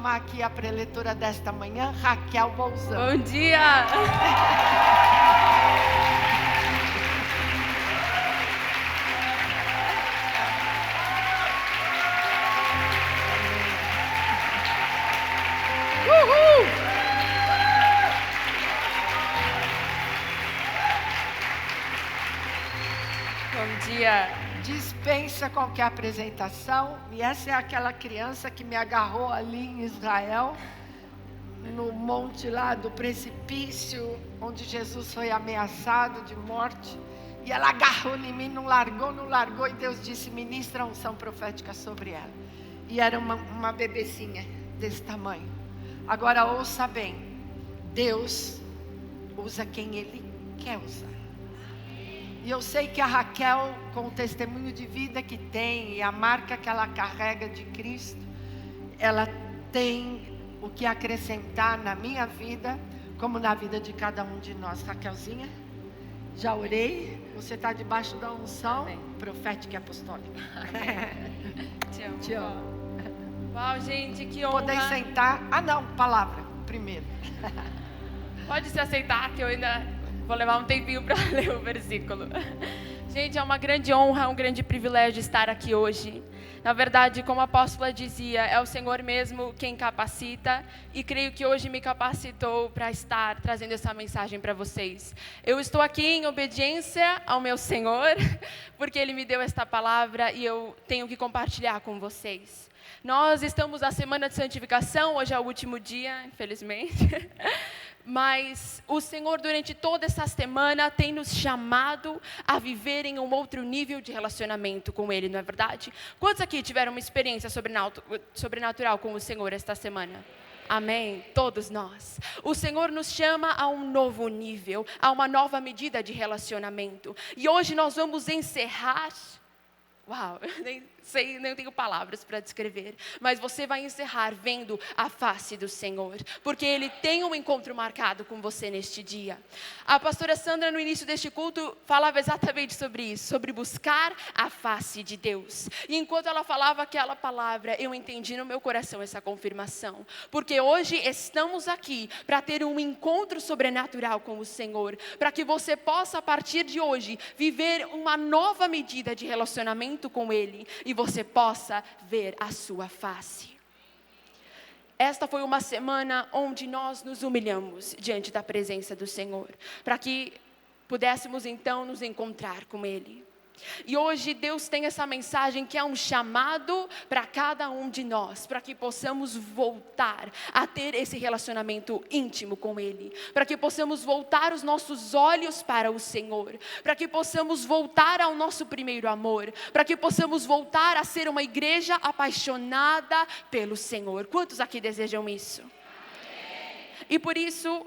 chamar aqui a preletora desta manhã, Raquel Bolzano. Bom dia! Uhul! Bom dia! Dispensa qualquer apresentação. E essa é aquela criança que me agarrou ali em Israel, no monte lá do precipício, onde Jesus foi ameaçado de morte. E ela agarrou em mim, não largou. E Deus disse, ministra a unção profética sobre ela. E era uma bebecinha desse tamanho. Agora ouça bem, Deus usa quem Ele quer usar. E eu sei que a Raquel, com o testemunho de vida que tem e a marca que ela carrega de Cristo, ela tem o que acrescentar na minha vida, como na vida de cada um de nós. Raquelzinha, já orei, você está debaixo da unção profética e apostólica. Te amo. Te amo. Uau, gente, que honra. Podem sentar. Não, palavra, primeiro. Pode se aceitar que eu ainda vou levar um tempinho para ler o versículo. Gente, é uma grande honra, um grande privilégio estar aqui hoje. Na verdade, como a apóstola dizia, é o Senhor mesmo quem capacita, e creio que hoje me capacitou para estar trazendo essa mensagem para vocês. Eu estou aqui em obediência ao meu Senhor, porque Ele me deu esta palavra e eu tenho que compartilhar com vocês. Nós estamos na semana de santificação, hoje é o último dia, infelizmente. Mas o Senhor, durante toda essa semana, tem nos chamado a viver em um outro nível de relacionamento com Ele, não é verdade? Quantos aqui tiveram uma experiência sobrenatural com o Senhor esta semana? Amém? Todos nós. O Senhor nos chama a um novo nível, a uma nova medida de relacionamento. E hoje nós vamos encerrar... Uau, eu nem tenho palavras para descrever, mas você vai encerrar vendo a face do Senhor, porque Ele tem um encontro marcado com você neste dia. A pastora Sandra, no início deste culto, falava exatamente sobre isso, sobre buscar a face de Deus. E enquanto ela falava aquela palavra, eu entendi no meu coração essa confirmação, porque hoje estamos aqui para ter um encontro sobrenatural com o Senhor, para que você possa, a partir de hoje, viver uma nova medida de relacionamento com Ele, e você possa ver a sua face. Esta foi uma semana onde nós nos humilhamos diante da presença do Senhor, para que pudéssemos então nos encontrar com Ele. E hoje Deus tem essa mensagem que é um chamado para cada um de nós, para que possamos voltar a ter esse relacionamento íntimo com Ele, para que possamos voltar os nossos olhos para o Senhor, para que possamos voltar ao nosso primeiro amor, para que possamos voltar a ser uma igreja apaixonada pelo Senhor. Quantos aqui desejam isso? Amém. E por isso...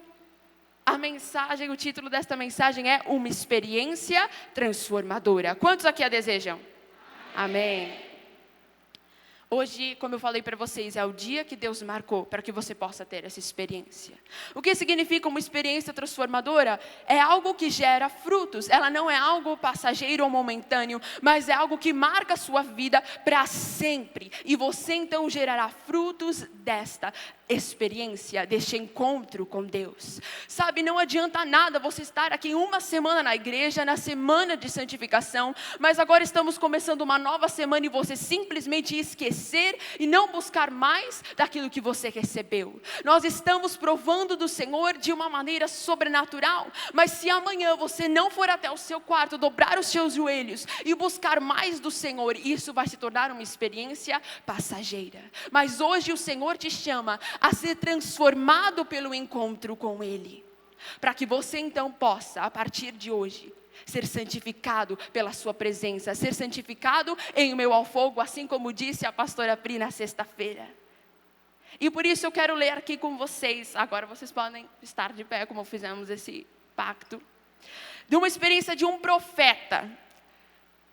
o título desta mensagem é Uma Experiência Transformadora. Quantos aqui a desejam? Amém. Hoje, como eu falei para vocês, é o dia que Deus marcou para que você possa ter essa experiência. O que significa uma experiência transformadora? É algo que gera frutos. Ela não é algo passageiro ou momentâneo, mas é algo que marca a sua vida para sempre. E você então gerará frutos desta experiência, deste encontro com Deus. Sabe, não adianta nada você estar aqui uma semana na igreja, na semana de santificação, mas agora estamos começando uma nova semana e você simplesmente esquecer e não buscar mais daquilo que você recebeu. Nós estamos provando do Senhor de uma maneira sobrenatural, mas se amanhã você não for até o seu quarto, dobrar os seus joelhos e buscar mais do Senhor, isso vai se tornar uma experiência passageira. Mas hoje o Senhor te chama a ser transformado pelo encontro com Ele, para que você então possa, a partir de hoje, ser santificado pela sua presença, ser santificado em meio ao fogo, assim como disse a pastora Pri na sexta-feira. E por isso eu quero ler aqui com vocês, agora vocês podem estar de pé, como fizemos esse pacto, de uma experiência de um profeta,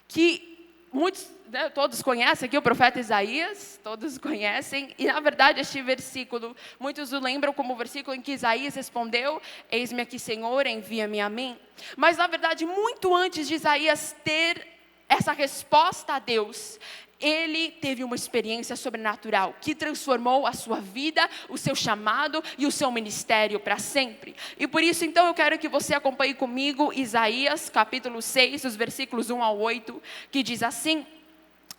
que muitos, todos conhecem aqui o profeta Isaías, todos conhecem, e na verdade este versículo, muitos o lembram como o versículo em que Isaías respondeu, eis-me aqui Senhor, envia-me a mim. Mas na verdade, muito antes de Isaías ter essa resposta a Deus, ele teve uma experiência sobrenatural que transformou a sua vida, o seu chamado e o seu ministério para sempre. E por isso, então, eu quero que você acompanhe comigo Isaías, capítulo 6, os versículos 1 ao 8, que diz assim: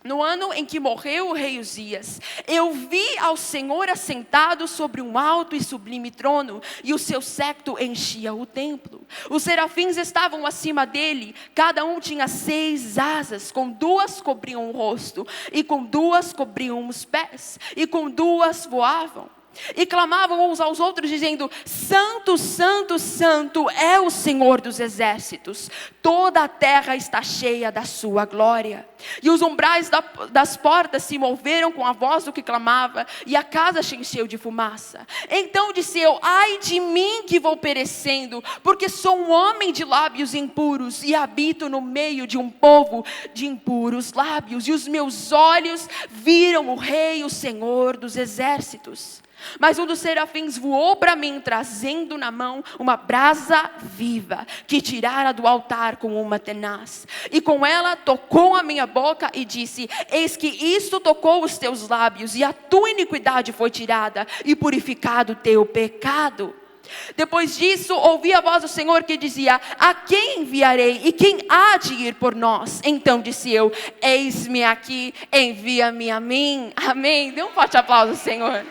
no ano em que morreu o rei Uzias, eu vi ao Senhor assentado sobre um alto e sublime trono, e o seu séquito enchia o templo. Os serafins estavam acima dele, cada um tinha 6 asas, com 2 cobriam o rosto, e com 2 cobriam os pés, e com 2 voavam. E clamavam uns aos outros dizendo: Santo, Santo, Santo é o Senhor dos exércitos, toda a terra está cheia da sua glória. E os umbrais das portas se moveram com a voz do que clamava, e a casa se encheu de fumaça. Então disse eu: ai de mim que vou perecendo, porque sou um homem de lábios impuros, e habito no meio de um povo de impuros lábios, e os meus olhos viram o Rei, o Senhor dos exércitos. Mas um dos serafins voou para mim, trazendo na mão uma brasa viva, que tirara do altar com uma tenaz. E com ela tocou a minha boca e disse: eis que isto tocou os teus lábios, e a tua iniquidade foi tirada, e purificado o teu pecado. Depois disso, ouvi a voz do Senhor que dizia: a quem enviarei, e quem há de ir por nós? Então disse eu: eis-me aqui, envia-me a mim. Amém. Dê um forte aplauso ao Senhor.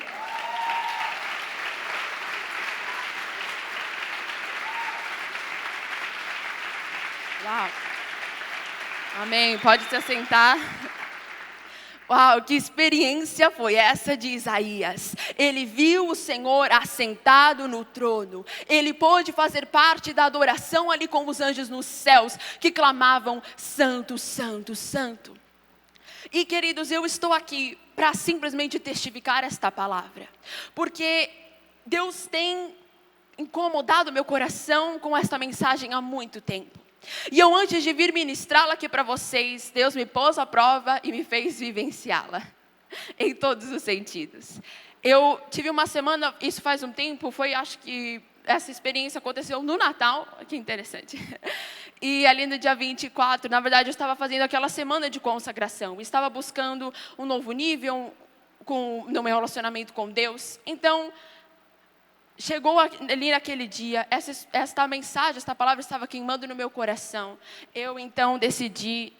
Uau. Amém, pode se assentar. Uau, que experiência foi essa de Isaías? Ele viu o Senhor assentado no trono. Ele pôde fazer parte da adoração ali com os anjos nos céus, que clamavam: Santo, Santo, Santo. E queridos, eu estou aqui para simplesmente testificar esta palavra, porque Deus tem incomodado meu coração com esta mensagem há muito tempo. E eu, antes de vir ministrá-la aqui para vocês, Deus me pôs à prova e me fez vivenciá-la, em todos os sentidos. Eu tive uma semana, isso faz um tempo, acho que essa experiência aconteceu no Natal, que interessante. E ali no dia 24, na verdade, eu estava fazendo aquela semana de consagração, estava buscando um novo nível no meu relacionamento com Deus. Então, chegou ali naquele dia, esta mensagem, esta palavra estava queimando no meu coração. Eu então decidi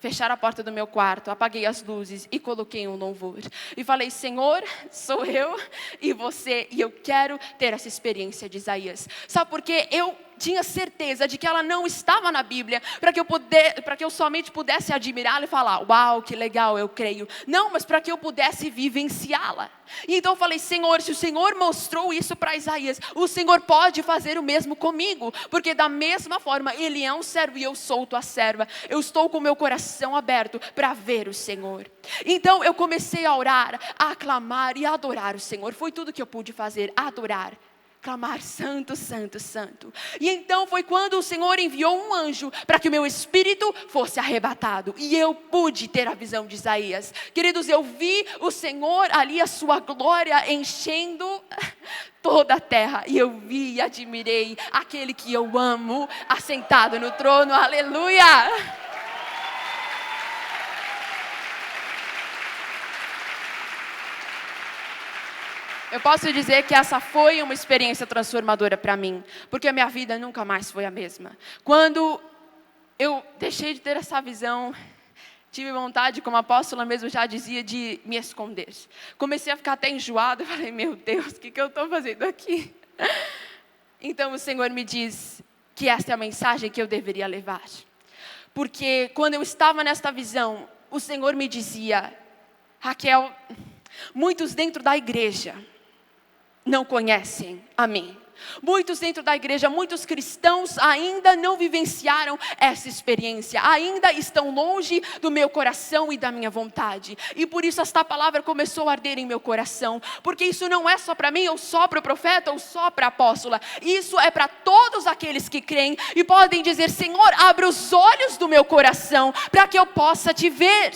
fechar a porta do meu quarto, apaguei as luzes e coloquei um louvor. E falei: Senhor, sou eu e você, e eu quero ter essa experiência de Isaías. Sabe por quê? Eu tinha certeza de que ela não estava na Bíblia, para que eu somente pudesse admirá-la e falar: uau, que legal, eu creio. Não, mas para que eu pudesse vivenciá-la. E então eu falei: Senhor, se o Senhor mostrou isso para Isaías, o Senhor pode fazer o mesmo comigo, porque da mesma forma ele é um servo e eu sou tua serva. Eu estou com o meu coração aberto para ver o Senhor. Então eu comecei a orar, a aclamar e a adorar o Senhor. Foi tudo que eu pude fazer: adorar, clamar: Santo, Santo, Santo. E então foi quando o Senhor enviou um anjo para que o meu espírito fosse arrebatado. E eu pude ter a visão de Isaías. Queridos, eu vi o Senhor ali, a sua glória enchendo toda a terra. E eu vi e admirei aquele que eu amo, assentado no trono. Aleluia! Eu posso dizer que essa foi uma experiência transformadora para mim, porque a minha vida nunca mais foi a mesma. Quando eu deixei de ter essa visão, tive vontade, como a apóstola mesmo já dizia, de me esconder. Comecei a ficar até enjoada, falei: meu Deus, o que eu estou fazendo aqui? Então o Senhor me diz que esta é a mensagem que eu deveria levar. Porque quando eu estava nesta visão, o Senhor me dizia: Raquel, muitos dentro da igreja não conhecem a mim. Muitos dentro da igreja, muitos cristãos ainda não vivenciaram essa experiência, ainda estão longe do meu coração e da minha vontade. E por isso esta palavra começou a arder em meu coração, porque isso não é só para mim, ou só para o profeta, ou só para a apóstola. Isso é para todos aqueles que creem e podem dizer: Senhor, abre os olhos do meu coração para que eu possa te ver.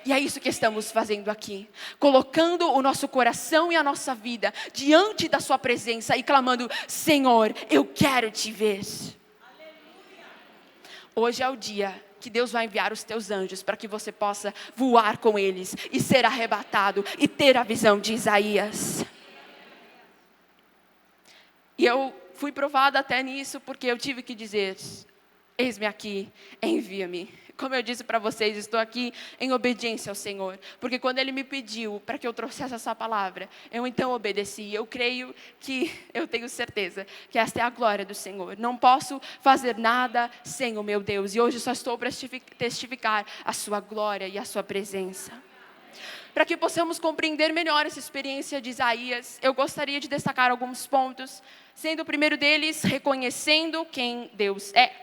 E é isso que estamos fazendo aqui, colocando o nosso coração e a nossa vida diante da sua presença e clamando: Senhor, eu quero te ver. Hoje é o dia que Deus vai enviar os teus anjos para que você possa voar com eles e ser arrebatado e ter a visão de Isaías. E eu fui provada até nisso, porque eu tive que dizer: eis-me aqui, envia-me. Como eu disse para vocês, estou aqui em obediência ao Senhor. Porque quando Ele me pediu para que eu trouxesse essa palavra, eu então obedeci. Eu creio que, eu tenho certeza, que esta é a glória do Senhor. Não posso fazer nada sem o meu Deus. E hoje só estou para testificar a sua glória e a sua presença. Para que possamos compreender melhor essa experiência de Isaías, eu gostaria de destacar alguns pontos, sendo o primeiro deles, reconhecendo quem Deus é.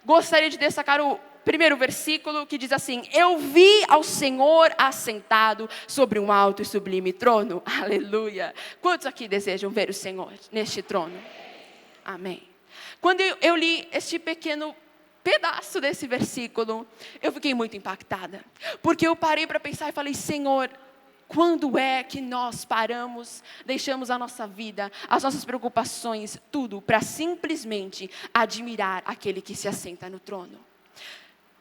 Gostaria de destacar o primeiro versículo que diz assim: eu vi ao Senhor assentado sobre um alto e sublime trono. Aleluia. Quantos aqui desejam ver o Senhor neste trono? Amém. Quando eu li este pequeno pedaço desse versículo, eu fiquei muito impactada. Porque eu parei para pensar e falei: Senhor, quando é que nós paramos, deixamos a nossa vida, as nossas preocupações, tudo, para simplesmente admirar aquele que se assenta no trono?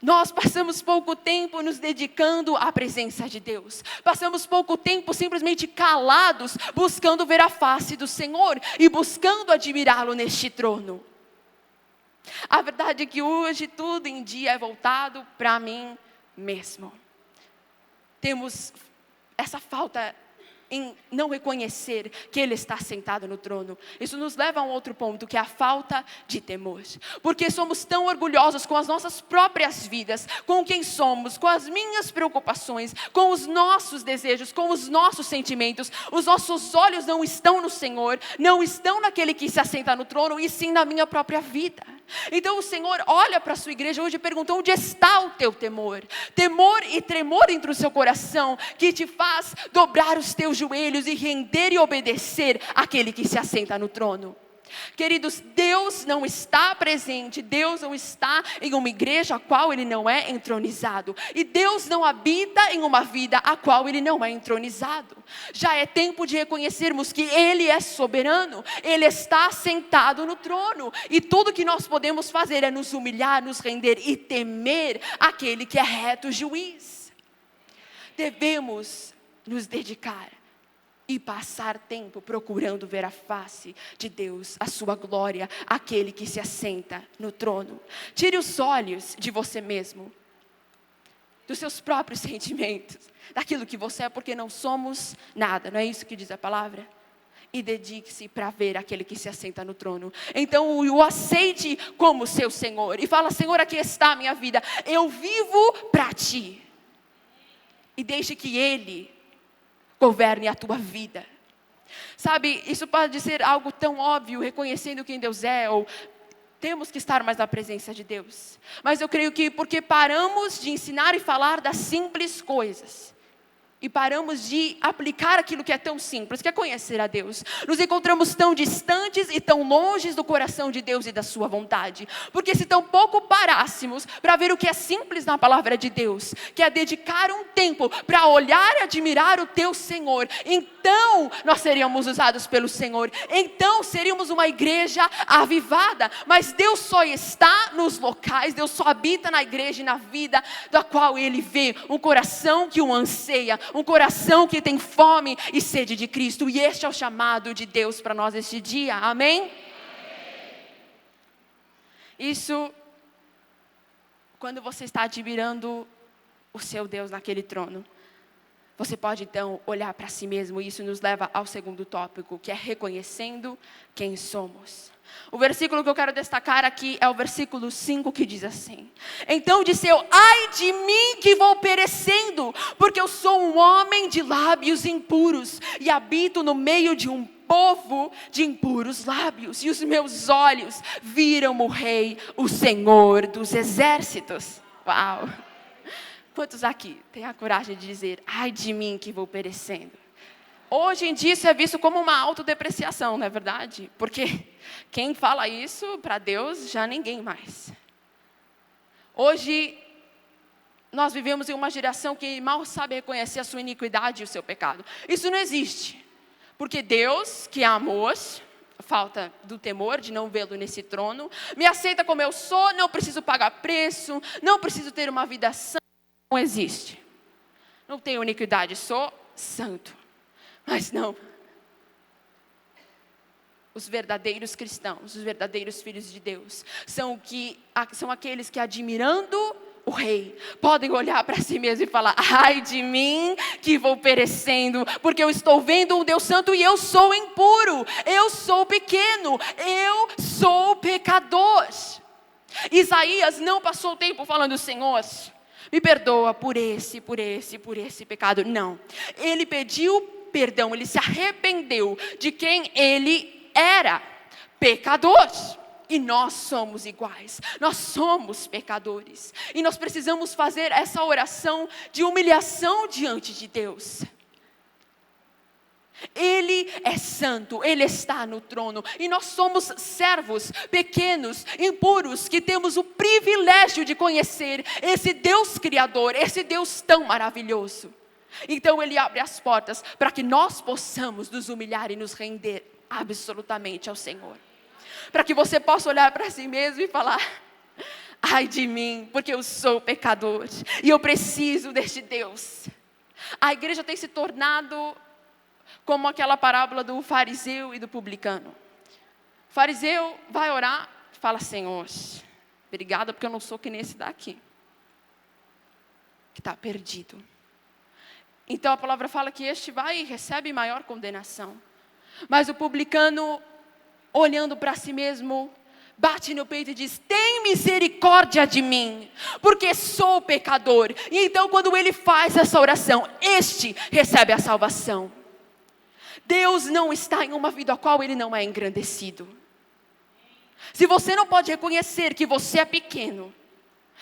Nós passamos pouco tempo nos dedicando à presença de Deus. Passamos pouco tempo simplesmente calados, buscando ver a face do Senhor e buscando admirá-lo neste trono. A verdade é que hoje tudo em dia é voltado para mim mesmo. Temos essa falta em não reconhecer que Ele está sentado no trono. Isso nos leva a um outro ponto, que é a falta de temor. Porque somos tão orgulhosos com as nossas próprias vidas, com quem somos, com as minhas preocupações, com os nossos desejos, com os nossos sentimentos. Os nossos olhos não estão no Senhor, não estão naquele que se assenta no trono, e sim na minha própria vida. Então o Senhor olha para a sua igreja hoje e pergunta: onde está o teu temor? Temor e tremor dentro do seu coração, que te faz dobrar os teus joelhos e render e obedecer àquele que se assenta no trono. Queridos, Deus não está presente, Deus não está em uma igreja a qual Ele não é entronizado. E Deus não habita em uma vida a qual Ele não é entronizado. Já é tempo de reconhecermos que Ele é soberano, Ele está sentado no trono. E tudo que nós podemos fazer é nos humilhar, nos render e temer aquele que é reto juiz. Devemos nos dedicar e passar tempo procurando ver a face de Deus, a sua glória, aquele que se assenta no trono. Tire os olhos de você mesmo, dos seus próprios sentimentos, daquilo que você é, porque não somos nada, não é isso que diz a palavra? E dedique-se para ver aquele que se assenta no trono. Então o aceite como seu Senhor e fala: Senhor, aqui está a minha vida, eu vivo para Ti. E deixe que Ele governe a tua vida. Sabe, isso pode ser algo tão óbvio, reconhecendo quem Deus é, ou temos que estar mais na presença de Deus. Mas eu creio que porque paramos de ensinar e falar das simples coisas, e paramos de aplicar aquilo que é tão simples, que é conhecer a Deus, nos encontramos tão distantes e tão longe do coração de Deus e da sua vontade. Porque se tão pouco parássemos para ver o que é simples na palavra de Deus, que é dedicar um tempo para olhar e admirar o teu Senhor, então nós seríamos usados pelo Senhor, então seríamos uma igreja avivada. Mas Deus só está nos locais, Deus só habita na igreja e na vida da qual Ele vê um coração que o anseia, um coração que tem fome e sede de Cristo. E este é o chamado de Deus para nós este dia, amém? Isso, quando você está admirando o seu Deus naquele trono, você pode então olhar para si mesmo. E isso nos leva ao segundo tópico, que é reconhecendo quem somos. O versículo que eu quero destacar aqui é o versículo 5, que diz assim: então disse eu: ai de mim que vou perecendo, porque eu sou um homem de lábios impuros, e habito no meio de um povo de impuros lábios, e os meus olhos viram o Rei, o Senhor dos exércitos. Uau! Quantos aqui têm a coragem de dizer: ai de mim que vou perecendo? Hoje em dia isso é visto como uma autodepreciação, não é verdade? Porque quem fala isso para Deus, já ninguém mais. Hoje nós vivemos em uma geração que mal sabe reconhecer a sua iniquidade e o seu pecado. Isso não existe. Porque Deus, que é amor, falta do temor de não vê-lo nesse trono, me aceita como eu sou, não preciso pagar preço, não preciso ter uma vida santa, não existe. Não tenho iniquidade, sou santo. Mas não. Os verdadeiros cristãos, os verdadeiros filhos de Deus, são aqueles que, admirando o rei, podem olhar para si mesmo e falar: ai de mim que vou perecendo, porque eu estou vendo um Deus santo e eu sou impuro, eu sou pequeno, eu sou pecador. Isaías não passou o tempo falando: Senhor, me perdoa por esse pecado. Não, ele pediu perdão, ele se arrependeu de quem ele era, pecador. E nós somos iguais, nós somos pecadores. E nós precisamos fazer essa oração de humilhação diante de Deus. Ele é santo, Ele está no trono. E nós somos servos, pequenos, impuros, que temos o privilégio de conhecer esse Deus Criador, esse Deus tão maravilhoso. Então Ele abre as portas para que nós possamos nos humilhar e nos render absolutamente ao Senhor. Para que você possa olhar para si mesmo e falar: ai de mim, porque eu sou pecador e eu preciso deste Deus. A igreja tem se tornado como aquela parábola do fariseu e do publicano. O fariseu vai orar e fala: Senhor, obrigada porque eu não sou que nem esse daqui, que está perdido. Então a palavra fala que este vai e recebe maior condenação. Mas o publicano, olhando para si mesmo, bate no peito e diz: tem misericórdia de mim, porque sou pecador. E então quando ele faz essa oração, este recebe a salvação. Deus não está em uma vida a qual Ele não é engrandecido. Se você não pode reconhecer que você é pequeno,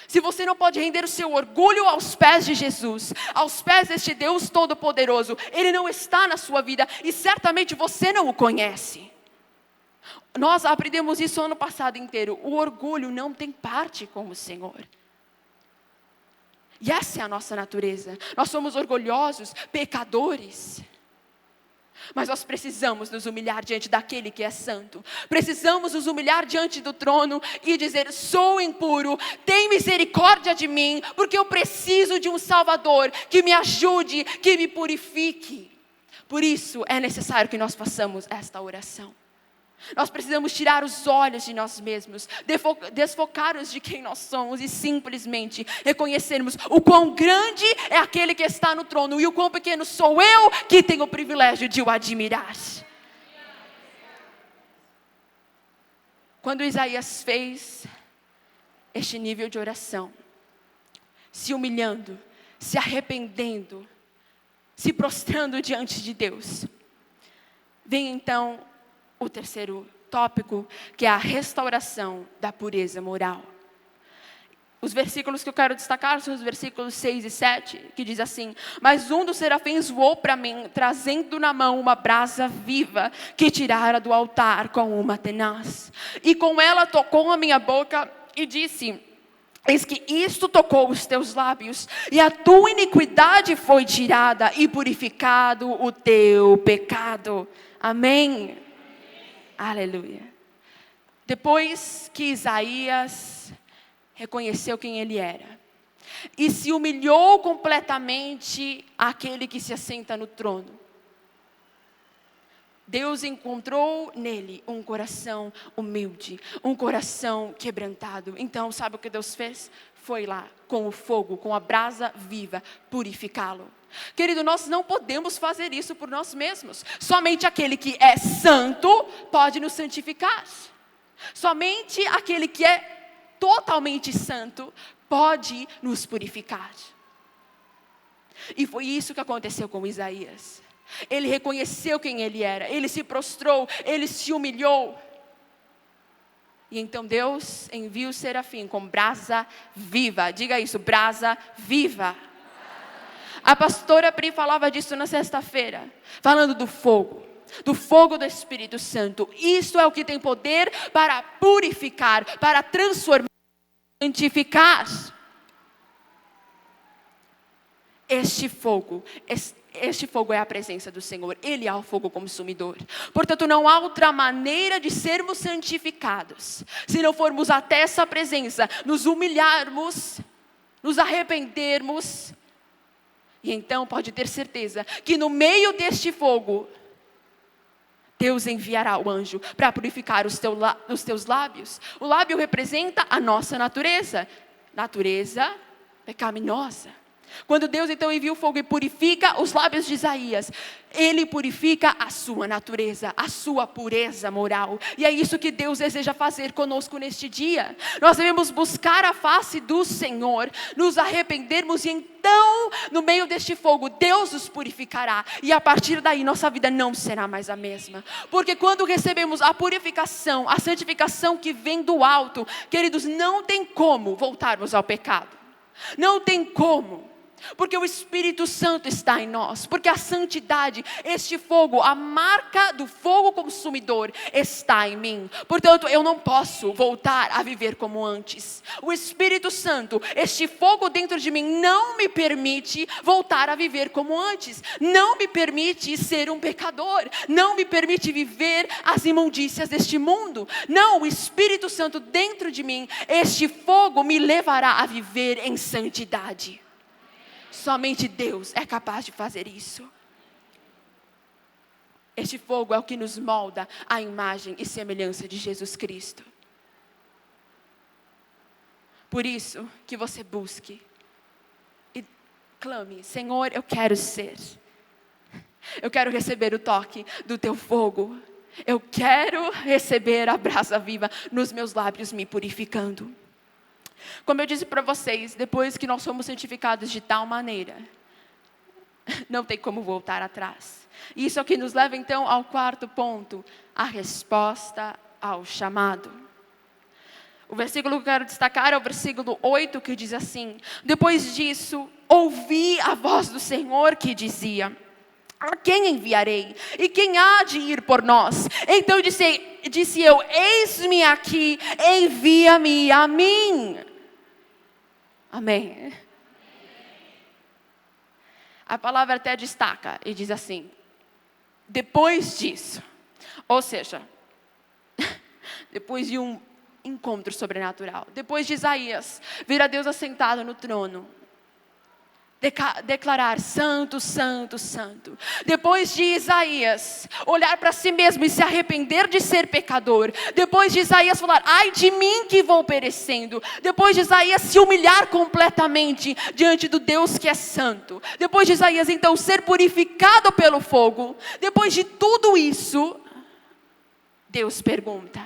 se você não pode render o seu orgulho aos pés de Jesus, aos pés deste Deus Todo-Poderoso, Ele não está na sua vida e certamente você não o conhece. Nós aprendemos isso ano passado inteiro. O orgulho não tem parte com o Senhor. E essa é a nossa natureza. Nós somos orgulhosos, pecadores. Mas nós precisamos nos humilhar diante daquele que é santo. Precisamos nos humilhar diante do trono e dizer: sou impuro, tem misericórdia de mim, porque eu preciso de um Salvador que me ajude, que me purifique. Por isso é necessário que nós façamos esta oração. Nós precisamos tirar os olhos de nós mesmos, desfocar-os de quem nós somos e simplesmente reconhecermos o quão grande é aquele que está no trono e o quão pequeno sou eu que tenho o privilégio de o admirar. Quando Isaías fez este nível de oração, se humilhando, se arrependendo, se prostrando diante de Deus, vem então o terceiro tópico, que é a restauração da pureza moral. Os versículos que eu quero destacar são os versículos 6 e 7, que diz assim: mas um dos serafins voou para mim, trazendo na mão uma brasa viva, que tirara do altar com uma tenaz. E com ela tocou a minha boca e disse: eis que isto tocou os teus lábios, e a tua iniquidade foi tirada, e purificado o teu pecado. Amém. Aleluia. Depois que Isaías reconheceu quem ele era e se humilhou completamente àquele que se assenta no trono, Deus encontrou nele um coração humilde, um coração quebrantado. Então, sabe o que Deus fez? Foi lá com o fogo, com a brasa viva, purificá-lo. Querido, nós não podemos fazer isso por nós mesmos. Somente aquele que é santo pode nos santificar. Somente aquele que é totalmente santo pode nos purificar. E foi isso que aconteceu com Isaías. Ele reconheceu quem ele era, ele se prostrou, ele se humilhou. E então Deus envia o serafim com brasa viva. Diga isso, brasa viva. A pastora Pri falava disso na sexta-feira, falando do fogo do Espírito Santo. Isso é o que tem poder para purificar, para transformar, santificar. Este fogo Este fogo é a presença do Senhor. Ele é o fogo consumidor. Portanto, não há outra maneira de sermos santificados se não formos até essa presença, nos humilharmos, nos arrependermos. E então pode ter certeza que no meio deste fogo, Deus enviará o anjo para purificar os teus lábios. O lábio representa a nossa natureza pecaminosa. Quando Deus então envia o fogo e purifica os lábios de Isaías, Ele purifica a sua natureza, a sua pureza moral. E é isso que Deus deseja fazer conosco neste dia. Nós devemos buscar a face do Senhor, nos arrependermos e então, no meio deste fogo, Deus nos purificará. E a partir daí, nossa vida não será mais a mesma. Porque quando recebemos a purificação, a santificação que vem do alto, queridos, não tem como voltarmos ao pecado. Não tem como. Porque o Espírito Santo está em nós, porque a santidade, este fogo, a marca do fogo consumidor está em mim. Portanto, eu não posso voltar a viver como antes. O Espírito Santo, este fogo dentro de mim não me permite voltar a viver como antes. Não me permite ser um pecador. Não me permite viver as imundícias deste mundo. Não, o Espírito Santo dentro de mim, este fogo me levará a viver em santidade. Somente Deus é capaz de fazer isso. Este fogo é o que nos molda à imagem e semelhança de Jesus Cristo. Por isso que você busque e clame: Senhor, eu quero ser. Eu quero receber o toque do teu fogo. Eu quero receber a brasa viva nos meus lábios me purificando. Como eu disse para vocês, depois que nós somos santificados de tal maneira, não tem como voltar atrás. Isso é o que nos leva então ao quarto ponto, a resposta ao chamado. O versículo que eu quero destacar é o versículo 8, que diz assim: depois disso, ouvi a voz do Senhor que dizia: a quem enviarei? E quem há de ir por nós? Então disse eu: eis-me aqui, envia-me a mim. Amém. A palavra até destaca e diz assim: depois disso. Ou seja, depois de um encontro sobrenatural, depois de Isaías ver a Deus assentado no trono, declarar: santo, santo, santo. Depois de Isaías olhar para si mesmo e se arrepender de ser pecador. Depois de Isaías falar: ai de mim que vou perecendo. Depois de Isaías se humilhar completamente diante do Deus que é santo. Depois de Isaías então ser purificado pelo fogo. Depois de tudo isso, Deus pergunta: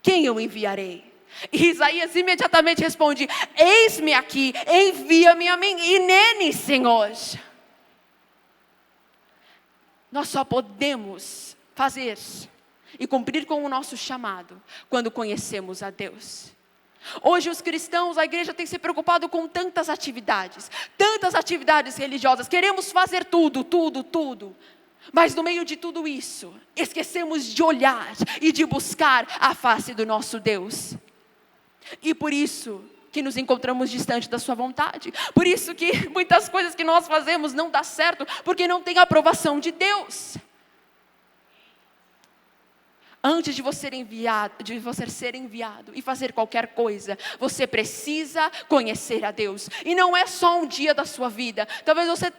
quem eu enviarei? E Isaías imediatamente responde: eis-me aqui, envia-me a mim. E nele, Senhor. Nós só podemos fazer e cumprir com o nosso chamado quando conhecemos a Deus. Hoje os cristãos, a igreja tem se preocupado com tantas atividades religiosas. Queremos fazer tudo. Mas no meio de tudo isso, esquecemos de olhar e de buscar a face do nosso Deus. E por isso que nos encontramos distante da sua vontade. Por isso que muitas coisas que nós fazemos não dá certo, porque não tem a aprovação de Deus. Antes de você ser enviado e fazer qualquer coisa, você precisa conhecer a Deus. E não é só um dia da sua vida. Talvez você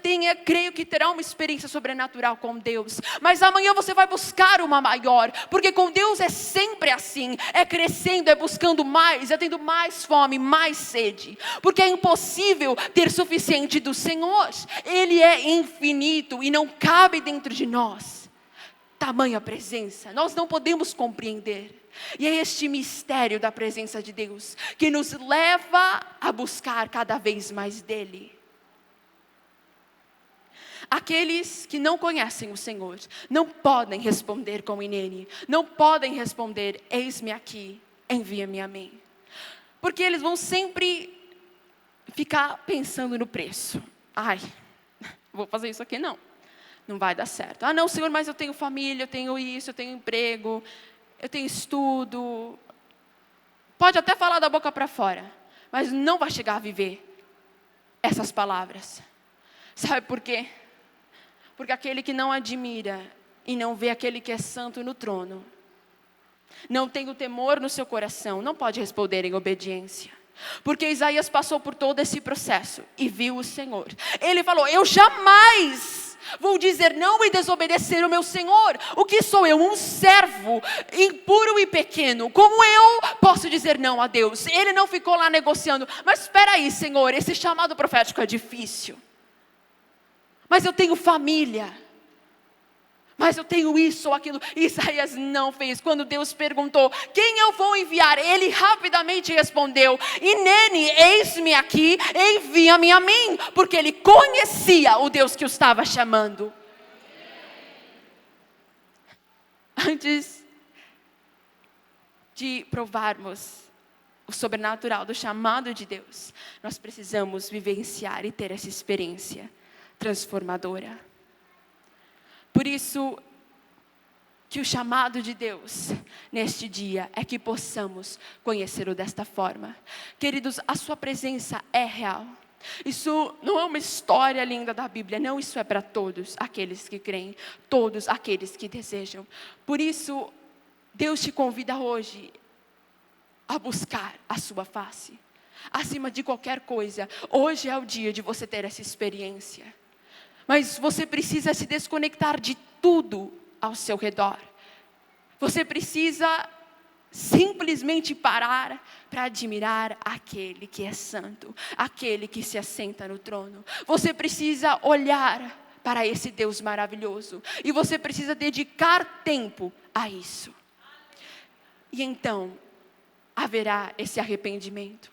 creio que terá uma experiência sobrenatural com Deus. Mas amanhã você vai buscar uma maior. Porque com Deus é sempre assim. É crescendo, é buscando mais, é tendo mais fome, mais sede. Porque é impossível ter suficiente do Senhor. Ele é infinito e não cabe dentro de nós tamanha presença. Nós não podemos compreender. E é este mistério da presença de Deus que nos leva a buscar cada vez mais dele. Aqueles que não conhecem o Senhor não podem responder como Inene. Não podem responder: eis-me aqui, envia-me a mim. Porque eles vão sempre ficar pensando no preço. Ai, vou fazer isso aqui não. Não vai dar certo. Ah não, Senhor, mas eu tenho família, eu tenho isso, eu tenho emprego, eu tenho estudo. Pode até falar da boca para fora, mas não vai chegar a viver essas palavras. Sabe por quê? Porque aquele que não admira e não vê aquele que é santo no trono, não tem o temor no seu coração, não pode responder em obediência. Porque Isaías passou por todo esse processo e viu o Senhor. Ele falou: eu jamais vou dizer não e desobedecer o meu Senhor. O que sou eu? Um servo impuro e pequeno. Como eu posso dizer não a Deus? Ele não ficou lá negociando. Mas espera aí, Senhor, esse chamado profético é difícil. Mas eu tenho família. Mas eu tenho isso ou aquilo. Isaías não fez. Quando Deus perguntou: quem eu vou enviar? Ele rapidamente respondeu: Inene, eis-me aqui, envia-me a mim. Porque ele conhecia o Deus que o estava chamando. Antes de provarmos o sobrenatural do chamado de Deus, nós precisamos vivenciar e ter essa experiência transformadora. Por isso que o chamado de Deus neste dia é que possamos conhecê-lo desta forma. Queridos, a sua presença é real. Isso não é uma história linda da Bíblia, não, isso é para todos aqueles que creem, todos aqueles que desejam. Por isso, Deus te convida hoje a buscar a sua face. Acima de qualquer coisa, hoje é o dia de você ter essa experiência. Mas você precisa se desconectar de tudo ao seu redor. Você precisa simplesmente parar para admirar aquele que é santo, aquele que se assenta no trono. Você precisa olhar para esse Deus maravilhoso e você precisa dedicar tempo a isso. E então haverá esse arrependimento.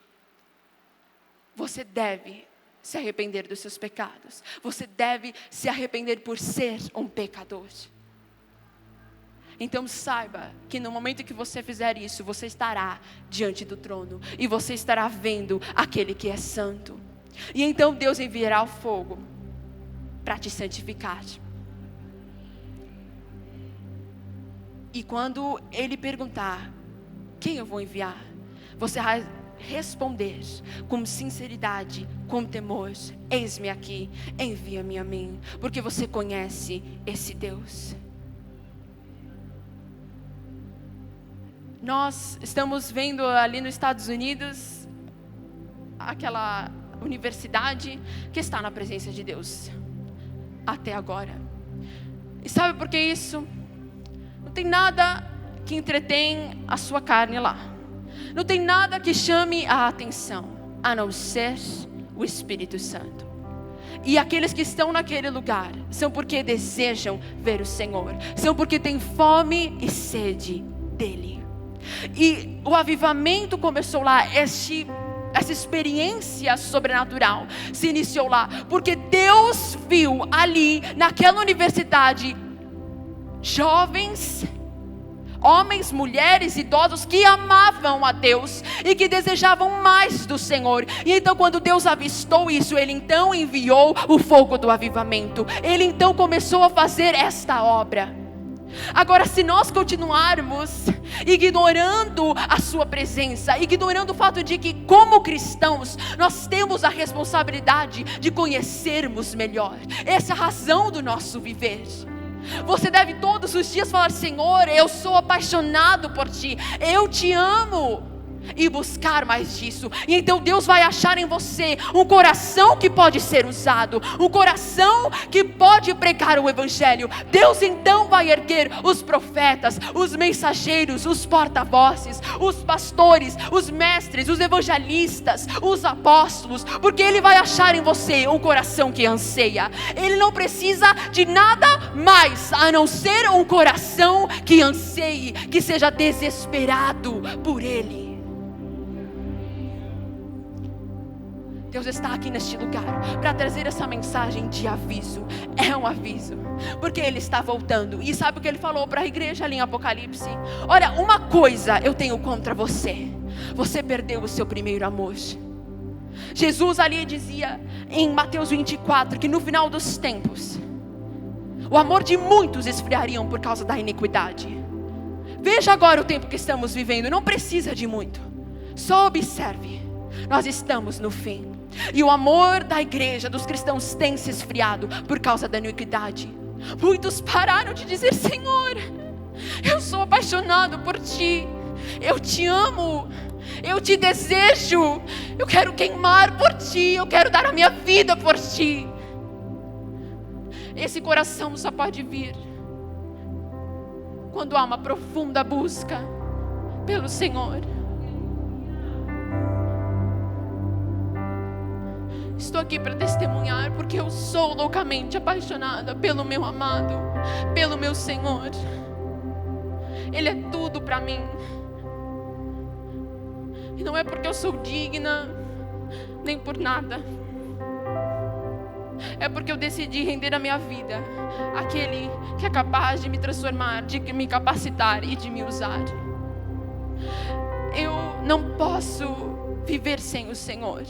Você deve se arrepender dos seus pecados. Você deve se arrepender por ser um pecador. Então saiba que no momento que você fizer isso, você estará diante do trono e você estará vendo aquele que é santo. E então Deus enviará o fogo para te santificar. E quando Ele perguntar: quem eu vou enviar? Você vai responder com sinceridade, com temor: eis-me aqui, envia-me a mim. Porque você conhece esse Deus. Nós estamos vendo ali nos Estados Unidos aquela universidade que está na presença de Deus até agora. E sabe por que isso? Não tem nada que entretém a sua carne lá. Não tem nada que chame a atenção, a não ser o Espírito Santo. E aqueles que estão naquele lugar são porque desejam ver o Senhor, são porque têm fome e sede dEle. E o avivamento começou lá, essa experiência sobrenatural se iniciou lá, porque Deus viu ali naquela universidade jovens, homens, mulheres, idosos que amavam a Deus e que desejavam mais do Senhor. E então quando Deus avistou isso, Ele então enviou o fogo do avivamento. Ele então começou a fazer esta obra. Agora, se nós continuarmos ignorando a sua presença, ignorando o fato de que como cristãos nós temos a responsabilidade de conhecermos melhor, essa é a razão do nosso viver. Você deve todos os dias falar: Senhor, eu sou apaixonado por Ti, eu Te amo, e buscar mais disso. E então Deus vai achar em você um coração que pode ser usado, um coração que pode pregar o Evangelho. Deus então vai erguer os profetas, os mensageiros, os porta-vozes, os pastores, os mestres, os evangelistas, os apóstolos, porque Ele vai achar em você um coração que anseia. Ele não precisa de nada mais a não ser um coração que anseie, que seja desesperado por Ele. Deus está aqui neste lugar para trazer essa mensagem de aviso. É um aviso, porque Ele está voltando. E sabe o que Ele falou para a igreja ali em Apocalipse? Olha, uma coisa eu tenho contra você: você perdeu o seu primeiro amor. Jesus ali dizia em Mateus 24 que no final dos tempos o amor de muitos esfriariam por causa da iniquidade. Veja agora o tempo que estamos vivendo, não precisa de muito, só observe, nós estamos no fim. E o amor da igreja, dos cristãos, tem se esfriado por causa da iniquidade. Muitos pararam de dizer: Senhor, eu sou apaixonado por Ti, eu Te amo, eu Te desejo, eu quero queimar por Ti, eu quero dar a minha vida por Ti. Esse coração só pode vir quando há uma profunda busca pelo Senhor. Estou aqui para testemunhar, porque eu sou loucamente apaixonada pelo meu amado, pelo meu Senhor. Ele é tudo para mim. E não é porque eu sou digna, nem por nada. É porque eu decidi render a minha vida àquele que é capaz de me transformar, de me capacitar e de me usar. Eu não posso viver sem o Senhor.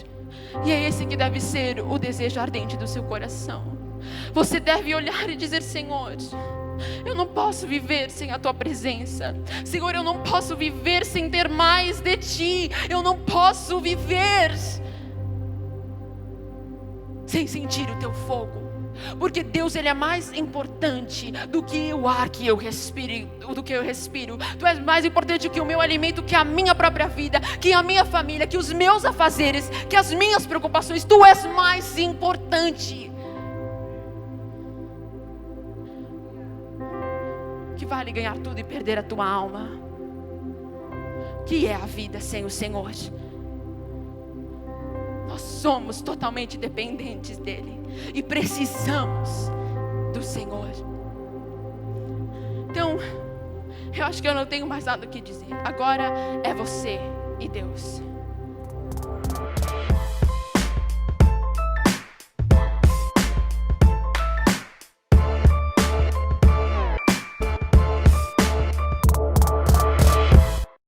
E é esse que deve ser o desejo ardente do seu coração. Você deve olhar e dizer: Senhor, eu não posso viver sem a Tua presença. Senhor, eu não posso viver sem ter mais de Ti. Eu não posso viver sem sentir o Teu fogo. Porque Deus, Ele é mais importante do que o ar que eu respiro, Tu és mais importante que o meu alimento, que a minha própria vida, que a minha família, que os meus afazeres, que as minhas preocupações. Tu és mais importante. Que vale ganhar tudo e perder a tua alma? Que é a vida sem o Senhor? Nós somos totalmente dependentes dEle e precisamos do Senhor. Então, eu acho que eu não tenho mais nada o que dizer. Agora é você e Deus.